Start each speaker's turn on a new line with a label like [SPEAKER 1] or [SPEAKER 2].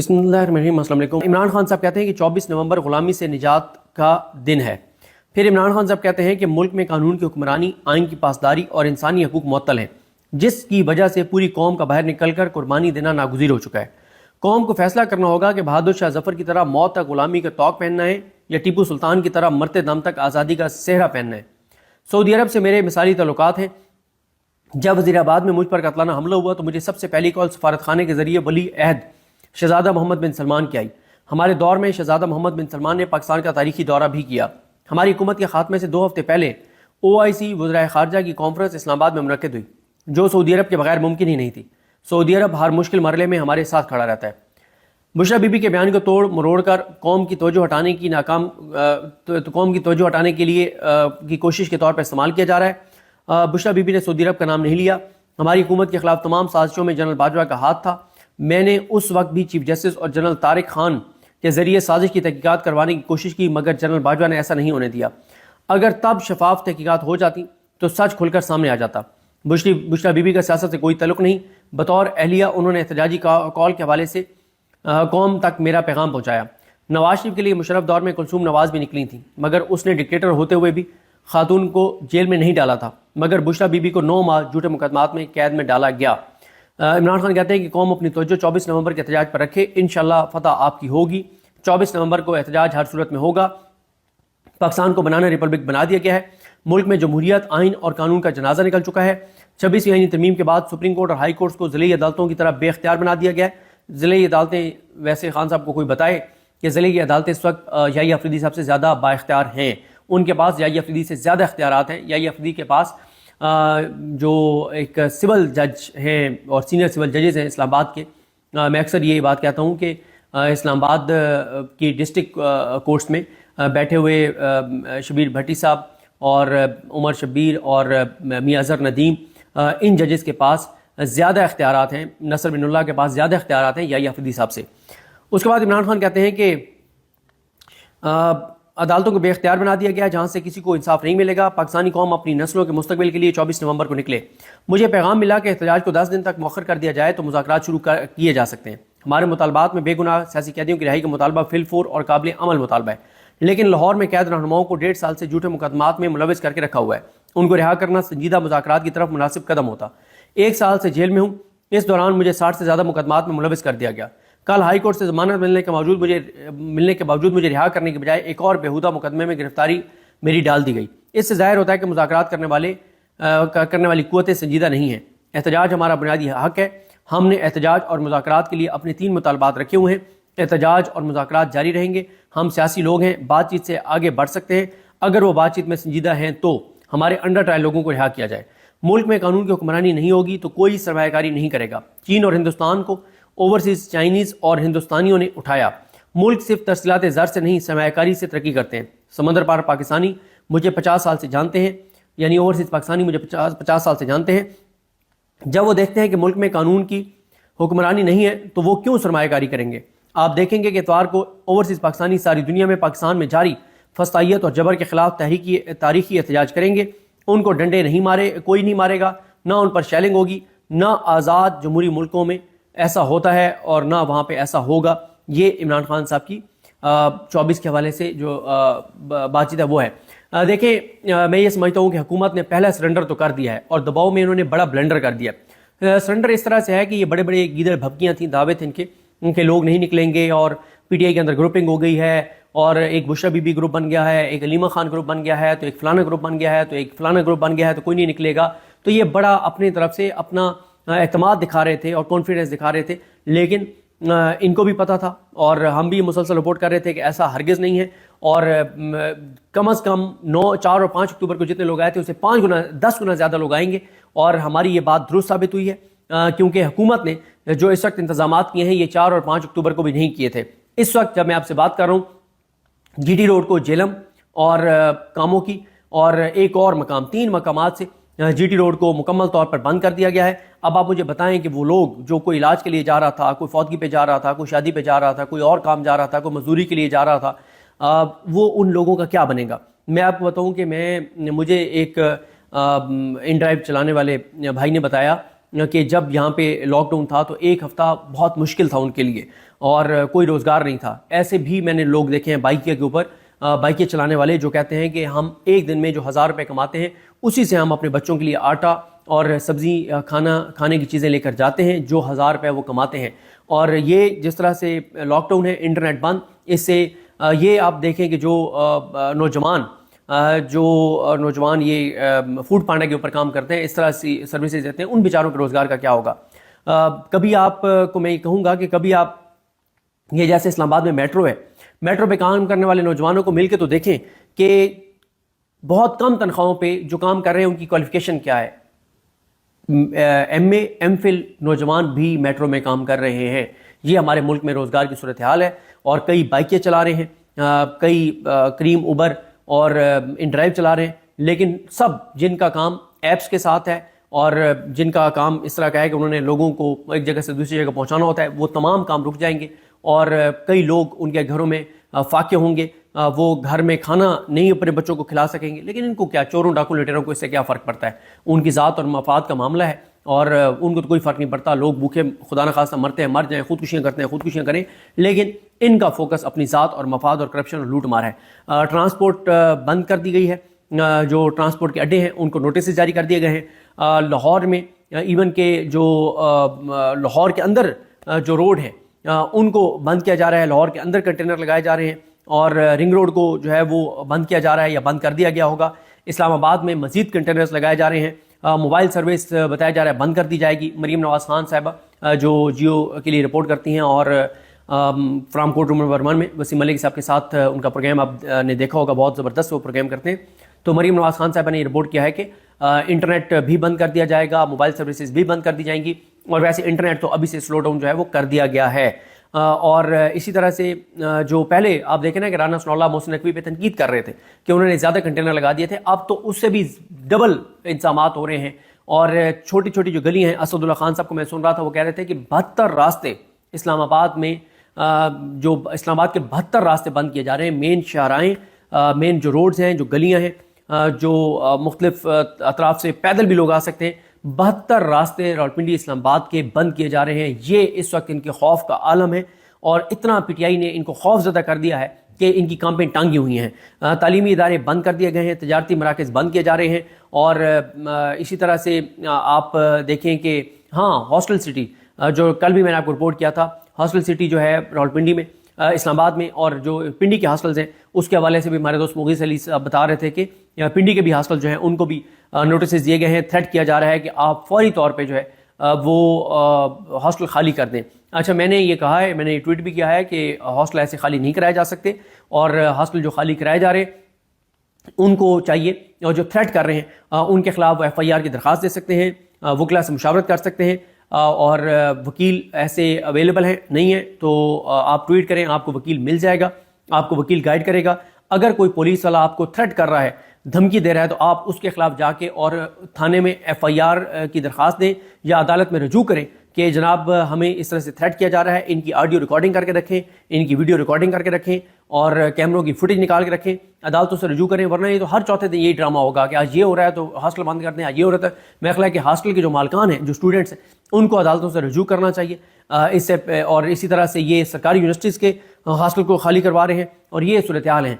[SPEAKER 1] बिस्मिल्लाहिर्रहमानिर्रहीम। अस्सलाम वालेकुम। इमरान खान साहब कहते हैं कि 24 नवंबर गुलामी से निजात का दिन है। फिर इमरान खान साहब कहते हैं कि मुल्क में कानून की हुक्मरानी, आइन की पासदारी और इंसानी हकूक मुअत्तल हैं, जिसकी वजह से पूरी कौम का बाहर निकल कर कुर्बानी देना नागुज़ीर हो चुका है। कौम को फैसला करना होगा कि बहादुर शाह जफ़र की तरह मौत तक गुलामी का तौक पहनना है या टीपू सुल्तान की तरह मरते दम तक आज़ादी का सेहरा पहनना है। सऊदी अरब से मेरे मिसाली ताल्लुकात हैं। जब वज़ीराबाद में मुझ पर कतलाना हमला हुआ तो मुझे सबसे पहली कॉल सफारत खाने के ज़रिए वली अहद शहज़ादा मोहम्मद बिन सलमान की आई। हमारे दौर में शहज़ादा मोहम्मद बिन सलमान ने पाकिस्तान का तारीखी दौरा भी किया। हमारी हुकूमत के खात्मे से 2 हफ्ते पहले OIC वज़राए ख़ारजा की कॉन्फ्रेंस इस्लामाबाद में मुनक़िद हुई, जो सऊदी अरब के बगैर मुमकिन ही नहीं थी। सऊदी अरब हर मुश्किल मरले में हमारे साथ खड़ा रहता है। बुशरा बीबी के बयान को तोड़ मरोड़ कर कौम की तवज्जो हटाने की कौम की तवज्जो हटाने के लिए की कोशिश के तौर पर इस्तेमाल किया जा रहा है। बुशरा बीबी ने सऊदी अरब का नाम नहीं लिया। हमारी हुकूमत के खिलाफ तमाम साजिशों में जनरल बाजवा का हाथ था। मैंने उस वक्त भी चीफ जस्टिस और जनरल तारिक खान के ज़रिए साजिश की तहकीकात करवाने की कोशिश की, मगर जनरल बाजवा ने ऐसा नहीं होने दिया। अगर तब शफाफ तहकीकात हो जाती तो सच खुलकर सामने आ जाता। बुशरा बीबी का सियासत से कोई तल्लुक़ नहीं। बतौर अहलिया उन्होंने एहतजाजी कॉल के हवाले से कौम तक मेरा पैगाम पहुँचाया। नवाज शरीफ के लिए मुशर्रफ दौर में कुलसूम नवाज भी निकली थी, मगर उसने डिक्टेटर होते हुए भी खातून को जेल में नहीं डाला था, मगर बुशरा बीबी को 9 माह झूठे मुकदमात में कैद में डाला गया। इमरान खान कहते हैं कि कौम अपनी तवज्जो 24 नवंबर के एहतजाज पर रखे, इंशाल्लाह फतह आपकी होगी। 24 नवंबर को एहतजाज हर सूरत में होगा। पाकिस्तान को बनाना रिपब्लिक बना दिया गया है। मुल्क में जमहूरियत, आइन और कानून का जनाजा निकल चुका है। 26वीं आईनी तरमीम के बाद सुप्रीम कोर्ट और हाई कोर्ट को ज़िली अदालतों की तरह बेख्तियार बना दिया गया है। ज़िली अदालतें, वैसे खान साहब को कोई बताए कि ज़िली की अदालतें इस वक्त याही अफरीदी साहब से ज़्यादा बाइख्तियार हैं। उनके पास याही अफरीदी से ज़्यादा इख्तियारात हैं। याही अफरीदी के पास जो एक सिविल जज हैं और सीनियर सिविल जजेस हैं इस्लामाबाद के, मैं अक्सर ये बात कहता हूँ कि इस्लामाबाद की डिस्ट्रिक्ट कोर्ट्स में बैठे हुए शबीर भट्टी साहब और उमर शब्बीर और मियां अज़हर नदीम, इन जजेस के पास ज़्यादा इख्तियारात हैं। नसर बिनुल्लाह के पास ज़्यादा इख्तियारात हैं याही अफरीदी साहब से। उसके बाद इमरान खान कहते हैं कि अदालतों को बेख्तियार बना दिया गया, जहाँ से किसी को इंसाफ नहीं मिलेगा। पाकिस्तानी कौम अपनी नस्लों के मुस्तकबिल के लिए 24 नवंबर को निकले। मुझे पैगाम मिला कि एहतजाज को 10 दिन तक मौखर कर दिया जाए तो मुज़ाकरात शुरू किए जा सकते हैं। हमारे मुतालबात में बेगुनाह सियासी कैदियों की रिहाई का मुतालबा फिलफोर और काबिल अमल मुतालबा है, लेकिन लाहौर में कैद रहनुमाओं को 1.5 साल से झूठे मुकदमात में मुलविस करके रखा हुआ है। उनको रिहा करना संजीदा मुज़ाकरात की तरफ मुनासिब कदम होता। 1 साल से जेल में हूँ। इस दौरान मुझे 60 से ज़्यादा मुकदमात में मुलविस कर दिया गया। कल हाई कोर्ट से जमानत मिलने के बावजूद मुझे रिहा करने के बजाय एक और बेहुदा मुकदमे में गिरफ्तारी मेरी डाल दी गई। इससे जाहिर होता है कि मुज़ाकरात करने वाली कुव्वतें संजीदा नहीं हैं। एहतजाज हमारा बुनियादी हक है। हमने एहतजाज और मुज़ाकरात के लिए अपने 3 मुतालबात रखे हुए हैं। एहतजाज और मुज़ाकरात जारी रहेंगे। हम सियासी लोग हैं, बातचीत से आगे बढ़ सकते हैं। अगर वो बातचीत में संजीदा हैं तो हमारे अंडर ट्रायल लोगों को रिहा किया जाए। मुल्क में कानून की हुक्मरानी नहीं होगी तो कोई सरमायाकारी नहीं करेगा। चीन और हिंदुस्तान को ओवरसीज चाइनीज़ और हिंदुस्तानियों ने उठाया। मुल्क सिर्फ तरसीलात ज़र से नहीं, सरमायाकारी से तरक्की करते हैं। समंदर पार पाकिस्तानी मुझे 50 साल से जानते हैं, यानी ओवरसीज पाकिस्तानी मुझे 50 साल से जानते हैं। जब वो देखते हैं कि मुल्क में कानून की हुक्मरानी नहीं है तो वो क्यों सरमायाकारी करेंगे। आप देखेंगे कि इतवार को ओवरसीज पाकिस्तानी सारी दुनिया में पाकिस्तान में जारी फस्तायत और जबर के खिलाफ तारीखी एहतजाज करेंगे। उनको डंडे नहीं मारे, कोई नहीं मारेगा, ना उन पर शेलिंग होगी, ना आज़ाद जमहूरी मुल्कों में ऐसा होता है और ना वहाँ पे ऐसा होगा। ये इमरान खान साहब की 24 के हवाले से जो बातचीत है वो है। देखें, मैं ये समझता हूँ कि हुकूमत ने पहला सरेंडर तो कर दिया है और दबाव में इन्होंने बड़ा ब्लंडर कर दिया। सरेंडर इस तरह से है कि ये बड़े बड़े गीदड़ भपकियाँ थी, दावे थे उनके लोग नहीं निकलेंगे और PTI के अंदर ग्रुपिंग हो गई है और एक बुशरा बीबी ग्रुप बन गया है, एक अलीमा खान ग्रुप बन गया है, तो एक फलाना ग्रुप बन गया है, तो एक फलाना ग्रुप बन गया है, तो कोई नहीं निकलेगा। तो ये बड़ा अपनी तरफ से अपना एतमाद दिखा रहे थे और कॉन्फिडेंस दिखा रहे थे, लेकिन इनको भी पता था और हम भी मुसलसल रिपोर्ट कर रहे थे कि ऐसा हरगिज़ नहीं है। और कम से कम 9, 4 और 5 अक्टूबर को जितने लोग आए थे उससे 10 गुना ज़्यादा लोग आएंगे और हमारी ये बात दुरुस्त साबित हुई है, क्योंकि हुकूमत ने जो इस वक्त इंतजामात किए हैं ये 4 और 5 अक्टूबर को भी नहीं किए थे। इस वक्त जब मैं आपसे बात कर रहा हूँ, GT रोड को जेलम और कामों की और एक और मकाम, 3 मकामात से GT रोड को मुकम्मल तौर पर बंद कर दिया गया है। अब आप मुझे बताएं कि वो लोग जो कोई इलाज के लिए जा रहा था, कोई फौतगी पे जा रहा था, कोई शादी पे जा रहा था, कोई और काम जा रहा था, कोई मजदूरी के लिए जा रहा था, वो उन लोगों का क्या बनेगा। मैं आपको बताऊं कि मुझे एक इन ड्राइव चलाने वाले भाई ने बताया کہ جب یہاں پہ لاک ڈاؤن تھا تو ایک ہفتہ بہت مشکل تھا ان کے لیے اور کوئی روزگار نہیں تھا. ایسے بھی میں نے لوگ دیکھے ہیں بائکیں کے اوپر بائکیں چلانے والے جو کہتے ہیں کہ ہم ایک دن میں جو 1000 روپے کماتے ہیں اسی سے ہم اپنے بچوں کے لیے آٹا اور سبزی کھانے کی چیزیں لے کر جاتے ہیں جو 1000 روپے وہ کماتے ہیں. اور یہ جس طرح سے لاک ڈاؤن ہے, انٹرنیٹ بند, اس سے یہ آپ دیکھیں کہ جو نوجوان یہ فوڈ پانڈا کے اوپر کام کرتے ہیں, اس طرح سے سروسز دیتے ہیں, ان بیچاروں کے روزگار کا کیا ہوگا. کبھی آپ کو میں یہ کہوں گا کہ کبھی آپ یہ جیسے اسلام آباد میں میٹرو ہے, میٹرو پہ کام کرنے والے نوجوانوں کو مل کے تو دیکھیں کہ بہت کم تنخواہوں پہ جو کام کر رہے ہیں ان کی کوالیفیکیشن کیا ہے. ایم اے ایم فل نوجوان بھی میٹرو میں کام کر رہے ہیں. یہ ہمارے ملک میں روزگار کی صورتحال ہے. اور کئی بائکیں چلا رہے ہیں, کئی کریم اوبر اور ان ڈرائیو چلا رہے ہیں, لیکن سب جن کا کام ایپس کے ساتھ ہے اور جن کا کام اس طرح کا ہے کہ انہوں نے لوگوں کو ایک جگہ سے دوسری جگہ پہنچانا ہوتا ہے, وہ تمام کام رک جائیں گے. اور کئی لوگ ان کے گھروں میں فاقے ہوں گے, وہ گھر میں کھانا نہیں اپنے بچوں کو کھلا سکیں گے. لیکن ان کو کیا, چوروں ڈاکو لٹیروں کو اس سے کیا فرق پڑتا ہے؟ ان کی ذات اور مفاد کا معاملہ ہے اور ان کو تو کوئی فرق نہیں پڑتا. لوگ بھوکے خدا نخواستہ مرتے ہیں, مر جائیں, خودکشیاں کرتے ہیں, خودکشیاں کریں, لیکن ان کا فوکس اپنی ذات اور مفاد اور کرپشن اور لوٹ مار ہے. ٹرانسپورٹ بند کر دی گئی ہے, جو ٹرانسپورٹ کے اڈے ہیں ان کو نوٹسز جاری کر دیے گئے ہیں. لاہور میں ایون کہ جو لاہور کے اندر جو روڈ ہیں ان کو بند کیا جا رہا ہے, لاہور کے اندر کنٹینر لگائے جا رہے ہیں اور رنگ روڈ کو جو ہے وہ بند کیا جا رہا ہے یا بند کر دیا گیا ہوگا. اسلام آباد میں مزید کنٹینرز لگائے جا رہے ہیں. موبائل سروس بتایا جا رہا ہے بند کر دی جائے گی. مریم نواز خان صاحبہ جو جیو کے لیے رپورٹ کرتی ہیں اور فرام کوٹ روم نمبر 1 میں وسیم ملک صاحب کے ساتھ ان کا پروگرام آپ نے دیکھا ہوگا, بہت زبردست وہ پروگرام کرتے ہیں. تو مریم نواز خان صاحبہ نے یہ رپورٹ کیا ہے کہ انٹرنیٹ بھی بند کر دیا جائے گا, موبائل سروسز بھی بند کر دی جائیں گی, اور ویسے انٹرنیٹ تو ابھی سے سلو ڈاؤن جو ہے وہ کر دیا گیا ہے. اور اسی طرح سے جو پہلے آپ دیکھیں نا کہ رانا ثناء اللہ محسن نقوی پہ تنقید کر رہے تھے کہ انہوں نے زیادہ کنٹینر لگا دیے تھے, اب تو اس سے بھی ڈبل انتظامات ہو رہے ہیں. اور چھوٹی چھوٹی جو گلی ہیں, اسد اللہ خان صاحب کو میں سن رہا تھا, وہ کہہ رہے تھے کہ 72 راستے اسلام آباد میں, جو اسلام آباد کے 72 راستے بند کیے جا رہے ہیں. مین شاہراہیں, مین جو روڈز ہیں, جو گلیاں ہیں, جو مختلف اطراف سے پیدل بھی لوگ آ سکتے ہیں, 72 راستے راولپنڈی اسلام آباد کے بند کیے جا رہے ہیں. یہ اس وقت ان کے خوف کا عالم ہے اور اتنا پی ٹی آئی نے ان کو خوف زدہ کر دیا ہے کہ ان کی کامپیں ٹانگی ہوئی ہیں. تعلیمی ادارے بند کر دیے گئے ہیں, تجارتی مراکز بند کیے جا رہے ہیں. اور اسی طرح سے آپ دیکھیں کہ ہاں ہاسٹل سٹی, جو کل بھی میں نے آپ کو رپورٹ کیا تھا, ہاسٹل سٹی جو ہے راولپنڈی میں, اسلام آباد میں, اور جو پنڈی کے ہاسٹلز ہیں اس کے حوالے سے بھی ہمارے دوست مغیث علی صاحب بتا رہے تھے کہ پنڈی کے بھی ہاسٹل جو ہیں ان کو بھی نوٹسز دیے گئے ہیں. تھریٹ کیا جا رہا ہے کہ آپ فوری طور پہ جو ہے وہ ہاسٹل خالی کر دیں. اچھا, میں نے یہ کہا ہے, میں نے یہ ٹویٹ بھی کیا ہے کہ ہاسٹل ایسے خالی نہیں کرائے جا سکتے, اور ہاسٹل جو خالی کرائے جا رہے ان کو چاہیے, اور جو تھریٹ کر رہے ہیں ان کے خلاف ایف آئی آر کی درخواست دے سکتے ہیں, وکلا سے مشاورت کر سکتے ہیں, اور وکیل ایسے اویلیبل ہیں, نہیں ہے تو آپ ٹویٹ کریں, آپ کو وکیل مل جائے گا, آپ کو وکیل گائیڈ کرے گا. اگر کوئی پولیس والا آپ کو تھریٹ کر رہا ہے, دھمکی دے رہا ہے, تو آپ اس کے خلاف جا کے اور تھانے میں ایف آئی آر کی درخواست دیں یا عدالت میں رجوع کریں کہ جناب ہمیں اس طرح سے تھریٹ کیا جا رہا ہے, ان کی آڈیو ریکارڈنگ کر کے رکھیں, ان کی ویڈیو ریکارڈنگ کر کے رکھیں, اور کیمروں کی فوٹیج نکال کے رکھیں, عدالتوں سے رجوع کریں. ورنہ یہ تو ہر چوتھے دن یہی ڈرامہ ہوگا کہ آج یہ ہو رہا ہے تو ہاسٹل بند کرتے ہیں, آج یہ ہو رہا ہے. میرا خیال ہے کہ ہاسٹل کے جو مالکان ہیں, جو اسٹوڈنٹس ہیں, ان کو عدالتوں سے رجوع کرنا چاہیے اس سے. اور اسی طرح سے یہ سرکاری یونیورسٹیز کے ہاسٹل کو خالی کروا رہے ہیں, اور یہ صورتحال ہیں.